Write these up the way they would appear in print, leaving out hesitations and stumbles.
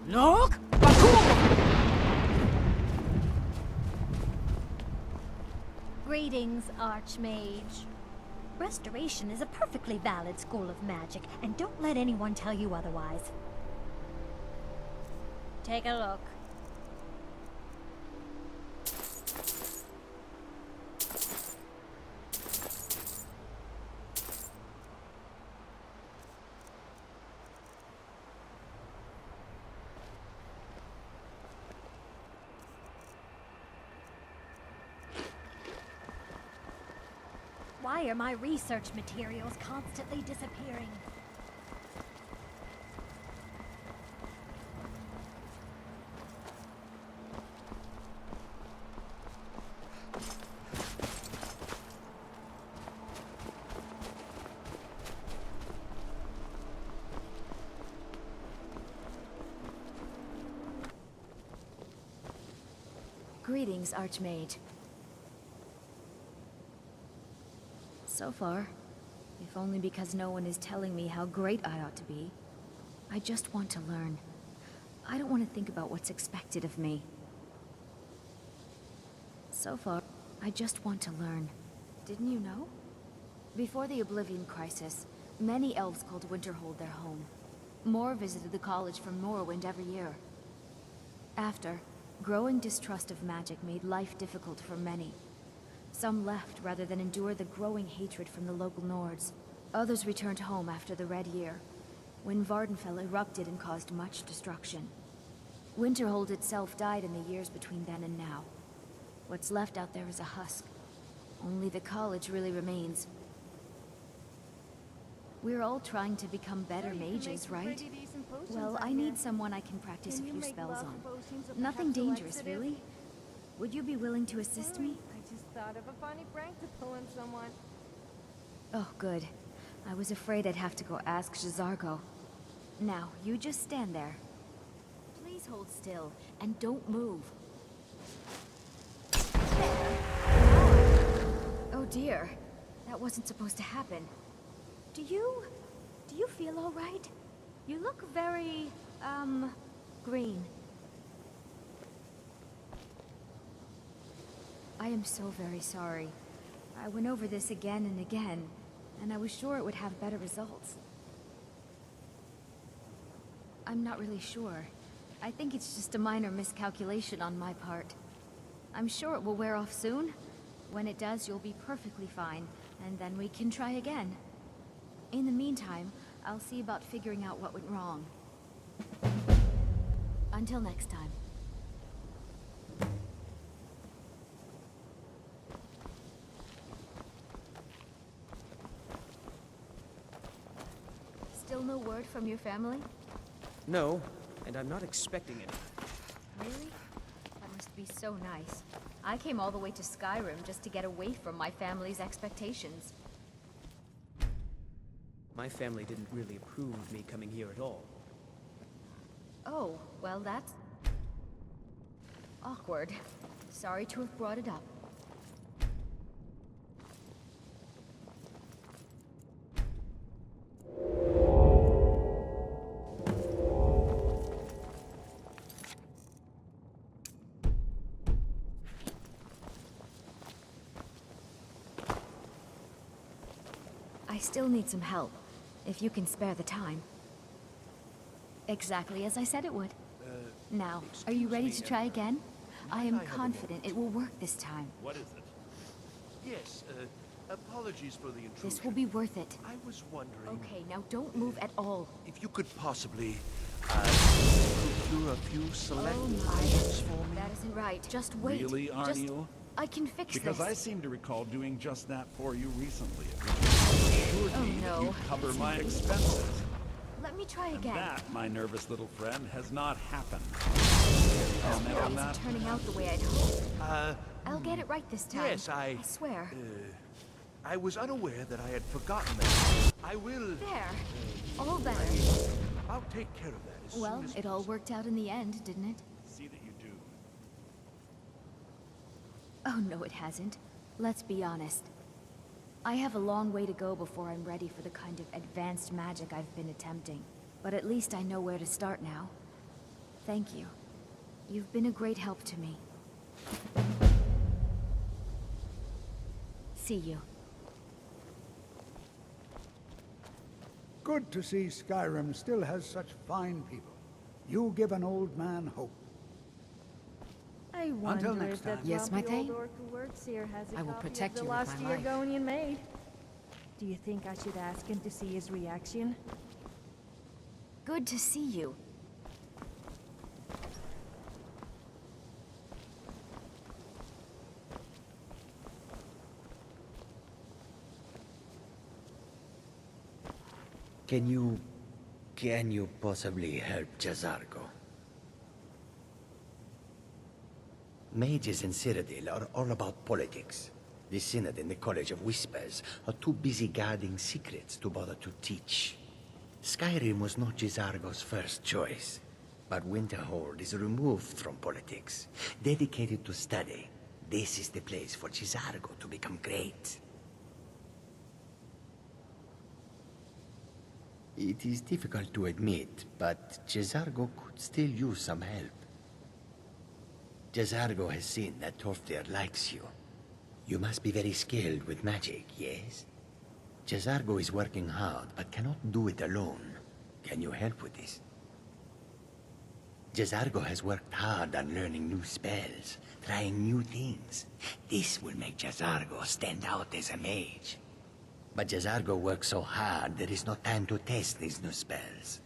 Look! Baku! Greetings, Archmage. Restoration is a perfectly valid school of magic, and don't let anyone tell you otherwise. Take a look. Why are my research materials constantly disappearing? Greetings, Archmage. So far, if only because no one is telling me how great I ought to be, I just want to learn. I don't want to think about what's expected of me. So far, I just want to learn. Didn't you know? Before the Oblivion Crisis, many elves called Winterhold their home. More visited the college from Morrowind every year. After, growing distrust of magic made life difficult for many. Some left rather than endure the growing hatred from the local Nords. Others returned home after the Red Year, when Vardenfell erupted and caused much destruction. Winterhold itself died in the years between then and now. What's left out there is a husk. Only the college really remains. We're all trying to become better mages, right? Well, I need someone I can practice a few spells on. Nothing dangerous, really. Would you be willing to assist me? I just thought of a funny prank to pull on someone. Oh, good. I was afraid I'd have to go ask J'zargo. Now, you just stand there. Please hold still, and don't move. Oh dear. That wasn't supposed to happen. Do you feel all right? You look very, green. I am so very sorry. I went over this again and again, and I was sure it would have better results. I'm not really sure. I think it's just a minor miscalculation on my part. I'm sure it will wear off soon. When it does, you'll be perfectly fine, and then we can try again. In the meantime, I'll see about figuring out what went wrong. Until next time. Still no word from your family? No, and I'm not expecting it. Really? That must be so nice. I came all the way to Skyrim just to get away from my family's expectations. My family didn't really approve of me coming here at all. Oh, well that's... awkward. Sorry to have brought it up. I still need some help, if you can spare the time. Exactly as I said it would. Now, are you ready to try again? I am confident it will work this time. What is it? Yes, apologies for the intrusion. This will be worth it. I was wondering... Okay, now don't move at all. If you could possibly, procure a few select Oh my. items for me? That isn't right. Just wait. Really, aren't Just... you? I can fix Because this. I seem to recall doing just that for you recently. Assured Oh, me that no. you'd cover my expenses. Let me try And again. that, my nervous little friend, has not happened. Comment It on isn't that? turning out the way I'd hoped. I'll get it right this time. Yes, I swear. I was unaware that I had forgotten that. I will... There. All better. I'll take care of that as Well, soon as it all worked out in the end, didn't it? See that you do. Oh, no, it hasn't. Let's be honest. I have a long way to go before I'm ready for the kind of advanced magic I've been attempting. But at least I know where to start now. Thank you. You've been a great help to me. See you. Good to see Skyrim still has such fine people. You give an old man hope. I wonder next if that time. Yes, my grumpy old thing? orc who works here has a I will copy protect of you the with lost my life. Argonian maid. Do you think I should ask him to see his reaction? Good to see you. Can you possibly help Jazargo? Mages in Cyrodiil are all about politics. The Synod and the College of Whispers are too busy guarding secrets to bother to teach. Skyrim was not Jazargo's first choice, but Winterhold is removed from politics, dedicated to study. This is the place for Jazargo to become great. It is difficult to admit, but Jazargo could still use some help. Jazargo has seen that Torfdir likes you. You must be very skilled with magic, yes? Jazargo is working hard, but cannot do it alone. Can you help with this? Jazargo has worked hard on learning new spells, trying new things. This will make Jazargo stand out as a mage. But Jazargo works so hard, there is no time to test these new spells.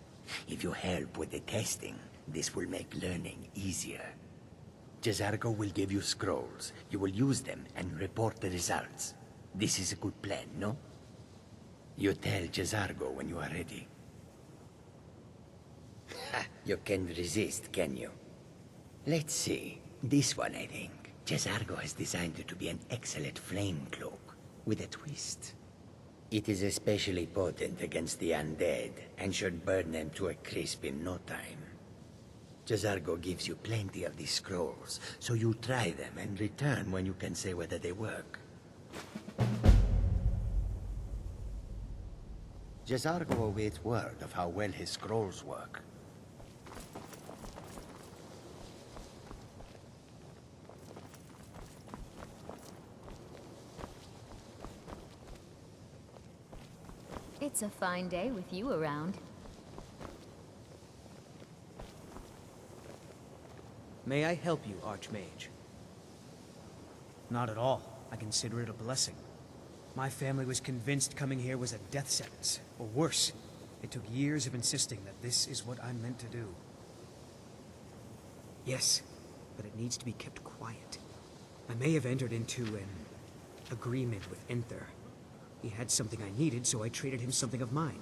If you help with the testing, this will make learning easier. Jazargo will give you scrolls. You will use them and report the results. This is a good plan, no? You tell Jazargo when you are ready. Ha! You can resist, can you? Let's see. This one, I think. Jazargo has designed it to be an excellent flame cloak, with a twist. It is especially potent against the undead, and should burn them to a crisp in no time. Jazargo gives you plenty of these scrolls, so you try them and return when you can say whether they work. Jazargo awaits word of how well his scrolls work. It's a fine day with you around. May I help you, Archmage? Not at all. I consider it a blessing. My family was convinced coming here was a death sentence, or worse. It took years of insisting that this is what I'm meant to do. Yes, but it needs to be kept quiet. I may have entered into an agreement with Enther. He had something I needed, so I traded him something of mine.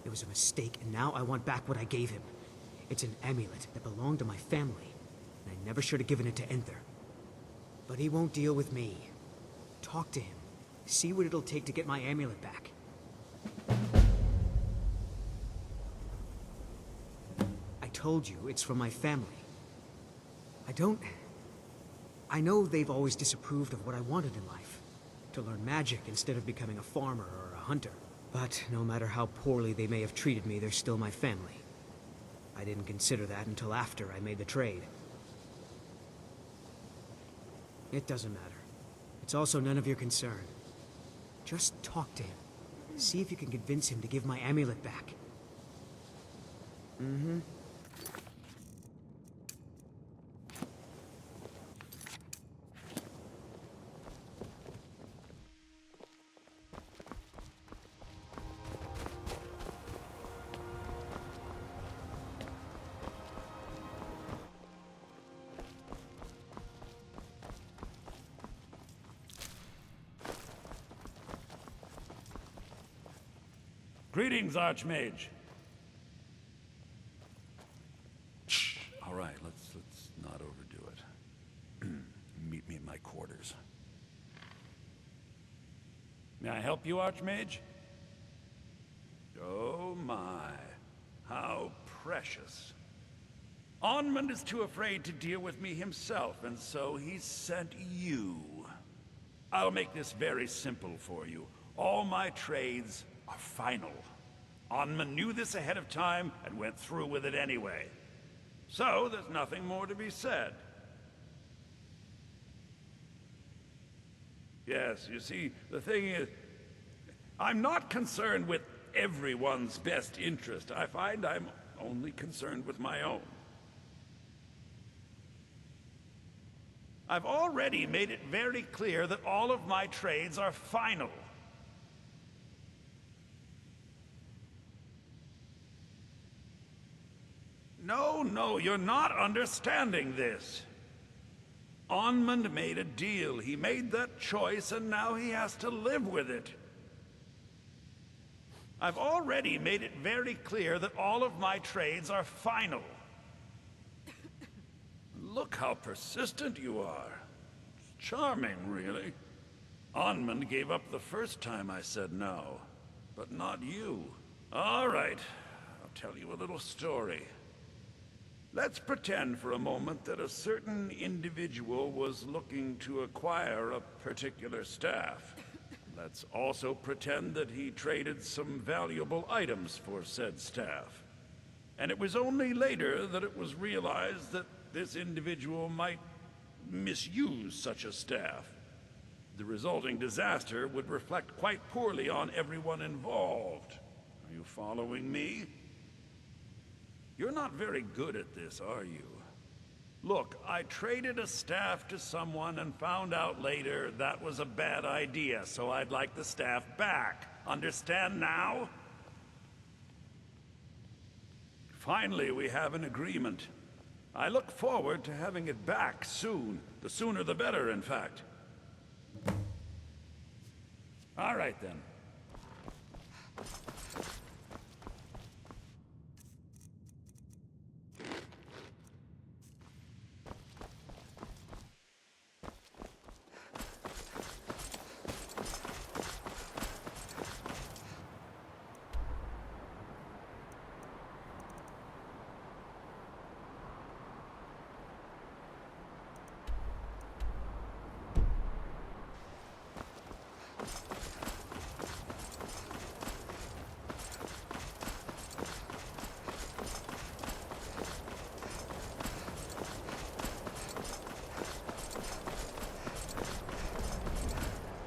It was a mistake, and now I want back what I gave him. It's an amulet that belonged to my family, and I never should have given it to Enther. But he won't deal with me. Talk to him. See what it'll take to get my amulet back. I told you, it's from my family. I know they've always disapproved of what I wanted in life. To learn magic instead of becoming a farmer or a hunter. But no matter how poorly they may have treated me, they're still my family. I didn't consider that until after I made the trade. It doesn't matter. It's also none of your concern. Just talk to him. See if you can convince him to give my amulet back. Mm-hmm. Greetings, Archmage. All right, let's not overdo it. Meet me in my quarters. May I help you, Archmage? Oh my, how precious. Onmund is too afraid to deal with me himself, and so he sent you. I'll make this very simple for you. All my trades are final. Onmund knew this ahead of time and went through with it anyway. So there's nothing more to be said. Yes, you see, the thing is, I'm not concerned with everyone's best interest. I find I'm only concerned with my own. I've already made it very clear that all of my trades are final. No, you're not understanding this. Onmund made a deal. He made that choice, and now he has to live with it. I've already made it very clear that all of my trades are final. Look how persistent you are. It's charming, really. Onmund gave up the first time I said no, but not you. All right, I'll tell you a little story. Let's pretend for a moment that a certain individual was looking to acquire a particular staff. Let's also pretend that he traded some valuable items for said staff. And it was only later that it was realized that this individual might misuse such a staff. The resulting disaster would reflect quite poorly on everyone involved. Are you following me? You're not very good at this, are you? Look, I traded a staff to someone and found out later that was a bad idea, so I'd like the staff back. Understand now? Finally, we have an agreement. I look forward to having it back soon. The sooner the better, in fact. All right, then.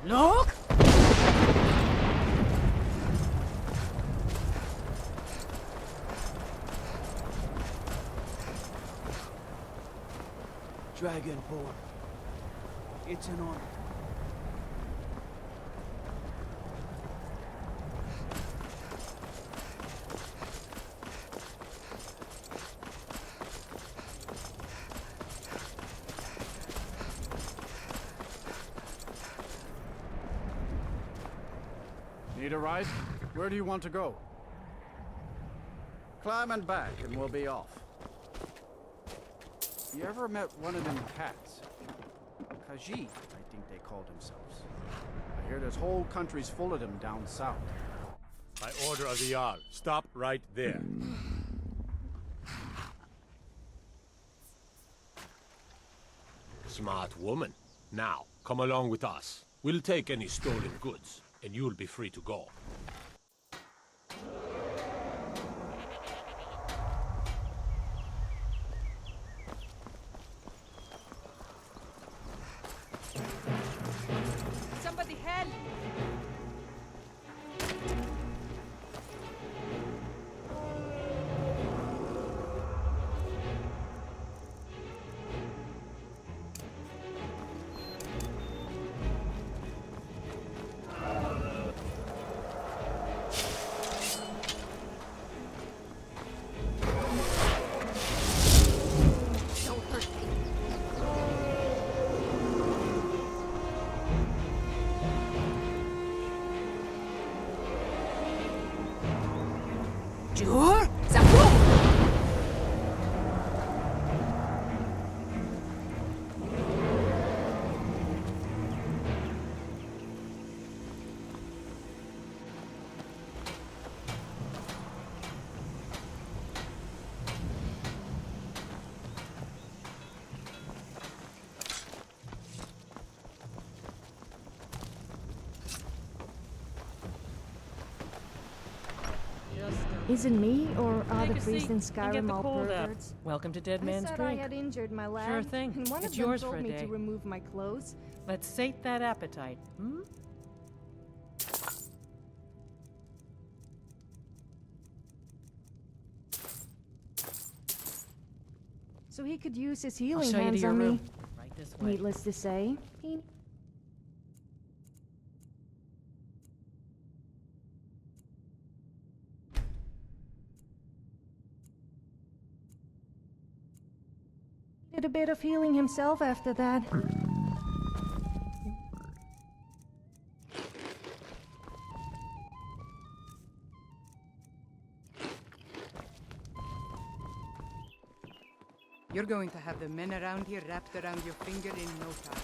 Look! Dragonborn. It's an honor. Need a ride? Where do you want to go? Climb and back and we'll be off. You ever met one of them cats? Khajiit, I think they call themselves. I hear there's whole countries full of them down south. By order of the Jarl, stop right there. Smart woman. Now, come along with us. We'll take any stolen goods, and you'll be free to go. Somebody help! Is it me, or are Take the a priests seat in and get Skyrim the all cold up. perverts? Welcome to Dead I Man's said Drink. I had injured my leg, Sure thing. and one It's of them yours told for a me day. to remove my clothes. Let's sate that appetite, hmm? So he could use his I'll healing show you to hands your on room. me. Right this way. Needless to say, he... did a bit of healing himself after that. You're going to have the men around here wrapped around your finger in no time.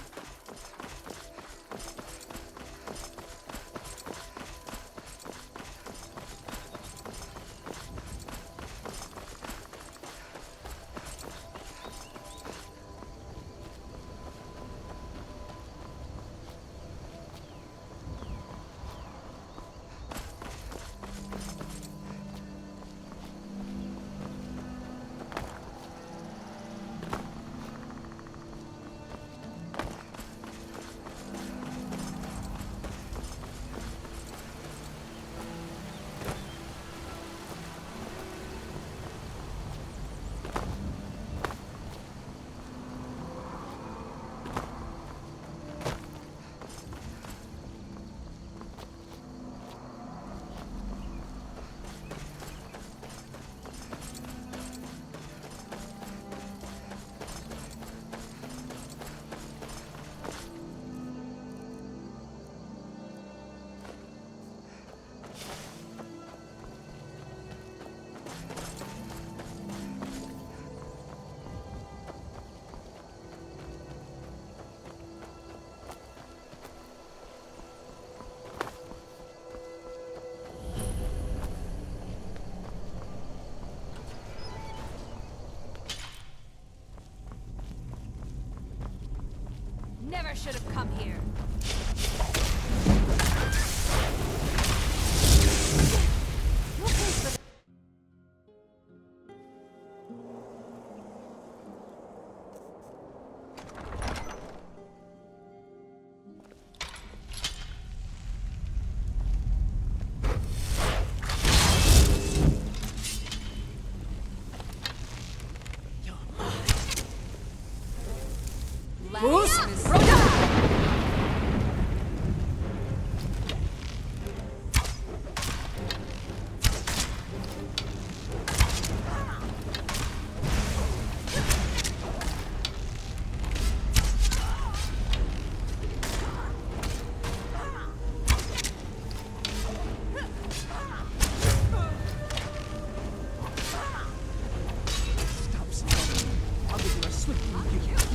Never should have come here.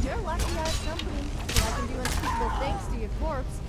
You're lucky I have company, so I can do unspeakable thanks to your corpse.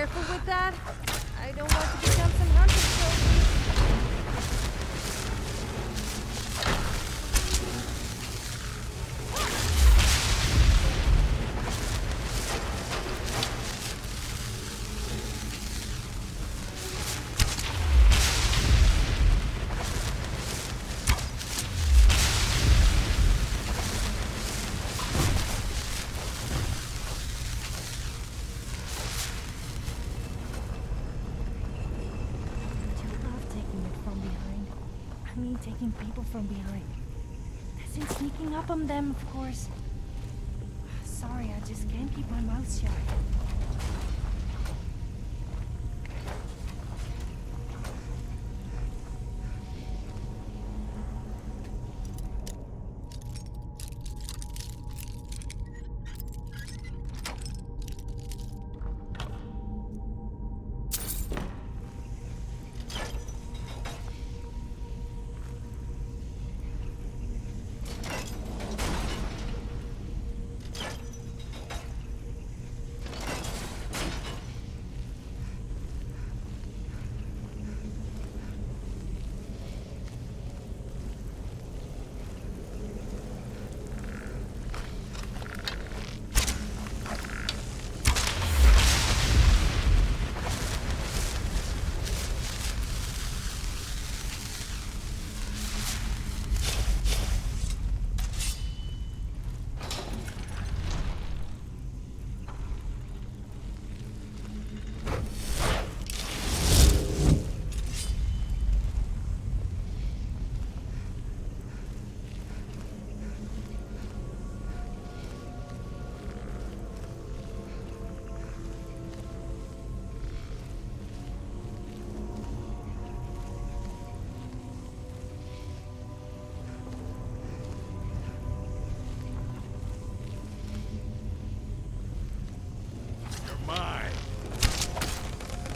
careful with that. I don't want to become some hunting trophy. Taking people from behind. As in sneaking up on them, of course. Sorry, I just can't keep my mouth shut.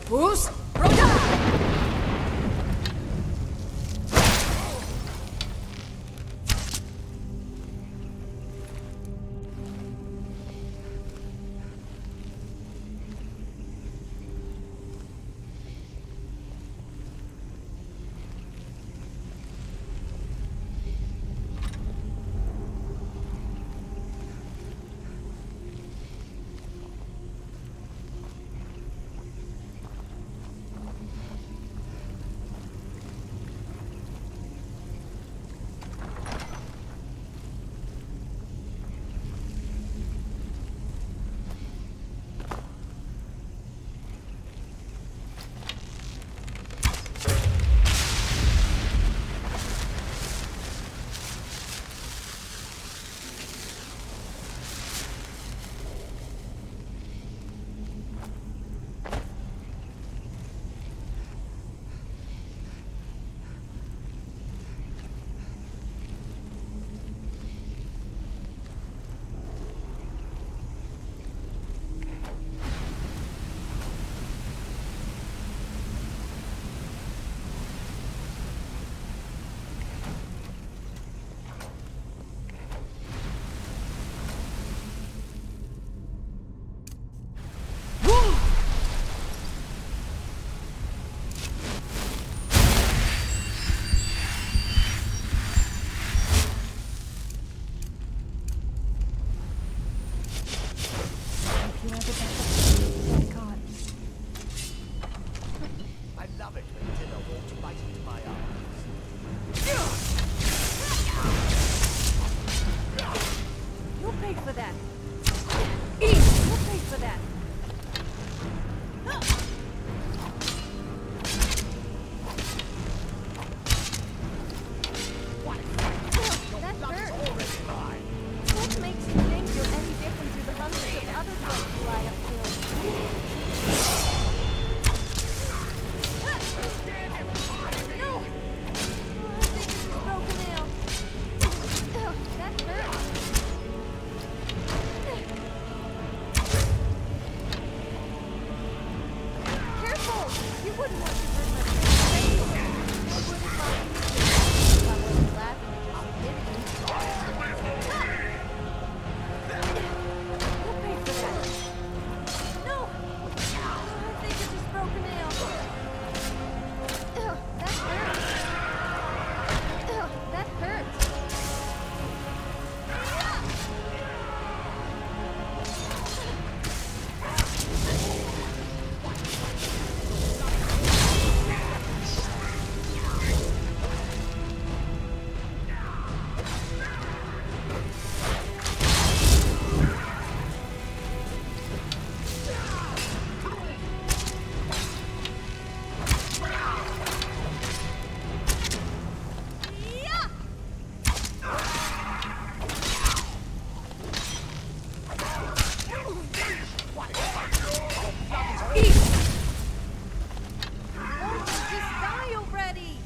Who's Rhoda? Just die already!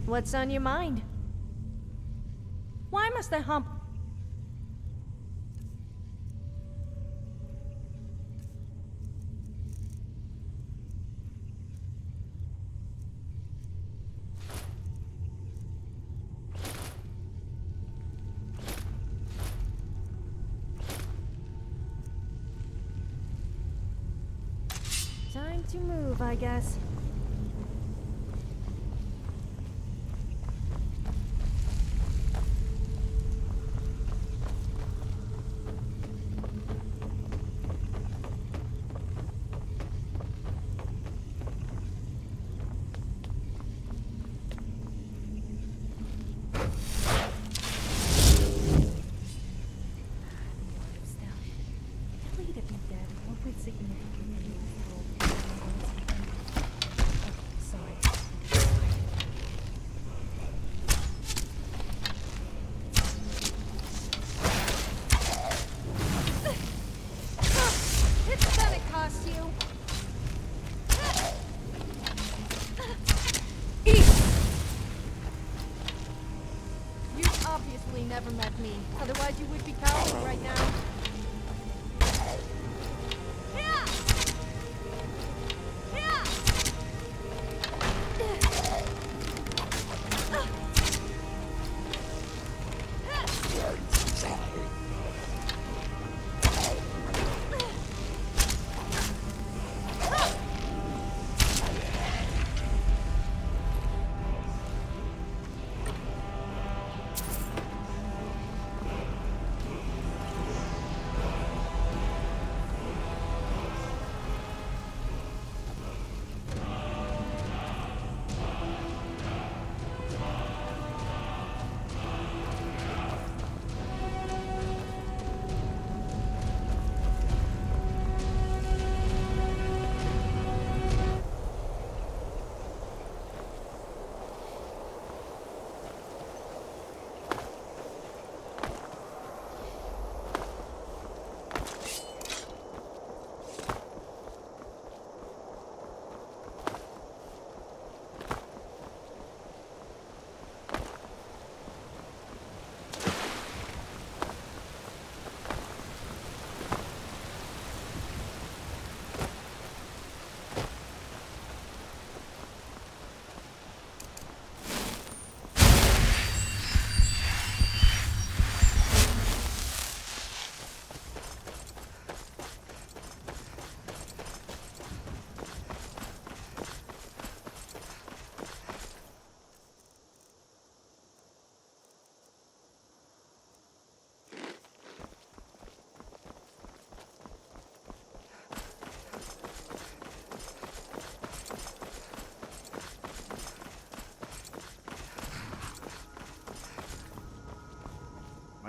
What's on your mind? Why must I hump? Time to move, I guess. Never met me. Otherwise, you would be cowering right now.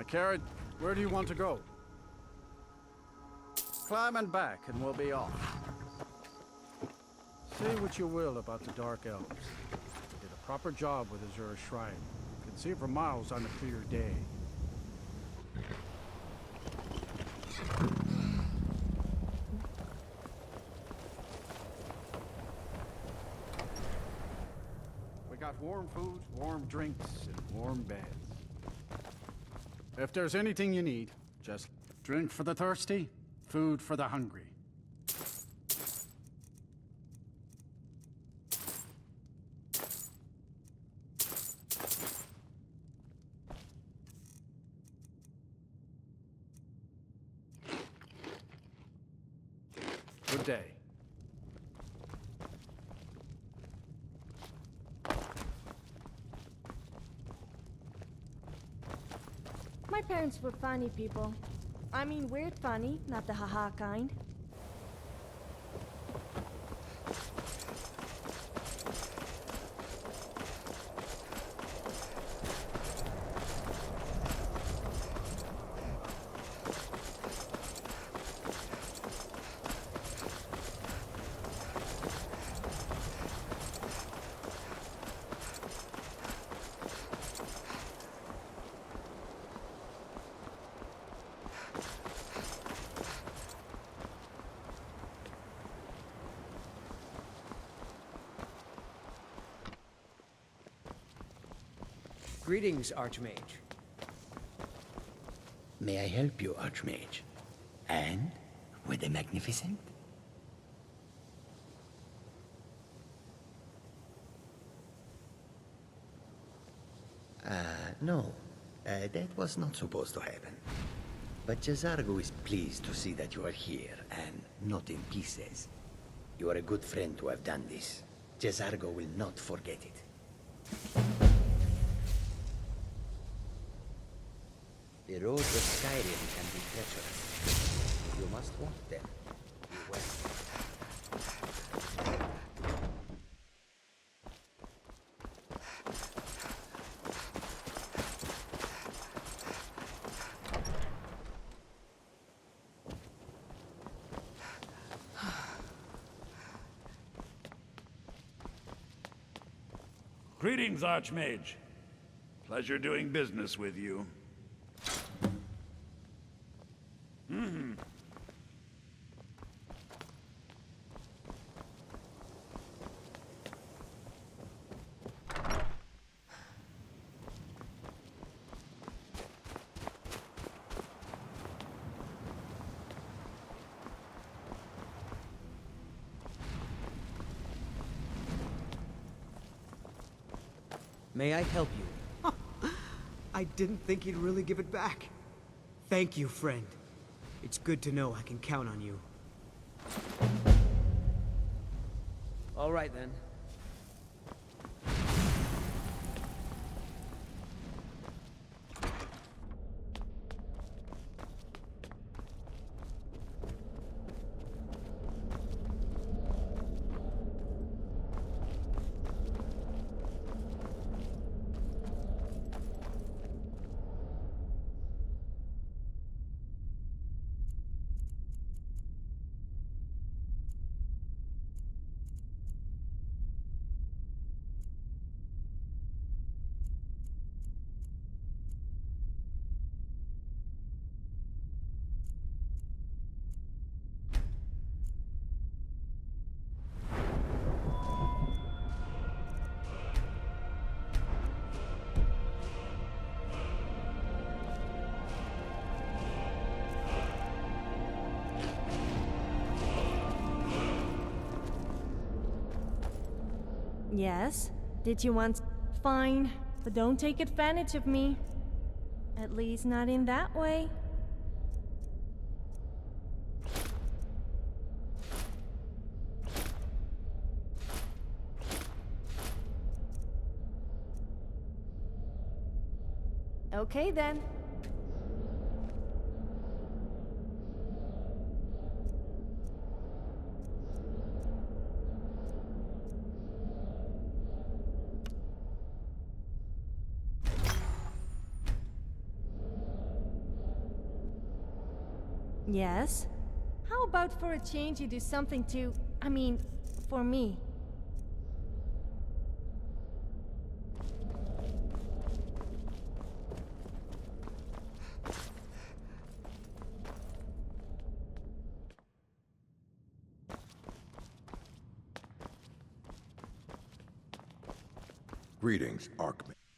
Carrot, Where do you want to go? Climb and back, and we'll be off. Say what you will about the Dark Elves. They did a proper job with Azura's Shrine. You can see it for miles on a clear day. We got warm food, warm drinks, and warm beds. If there's anything you need, just drink for the thirsty, food for the hungry. Good day. My parents were funny people. I mean weird funny, not the haha kind. Greetings, Archmage. May I help you, Archmage? And were they magnificent? No. That was not supposed to happen. But Jazargo is pleased to see that you are here, and not in pieces. You are a good friend to have done this. Jazargo will not forget it. The roads of Skyrim can be treacherous. You must walk them. Beware. Greetings, Archmage. Pleasure doing business with you. May I help you? I didn't think he'd really give it back. Thank you, friend. It's good to know I can count on you. All right, then. Yes? Did you want... Fine, but don't take advantage of me. At least not in that way. Okay then. Yes? How about for a change you do something to... I mean, for me? Greetings, Archmage.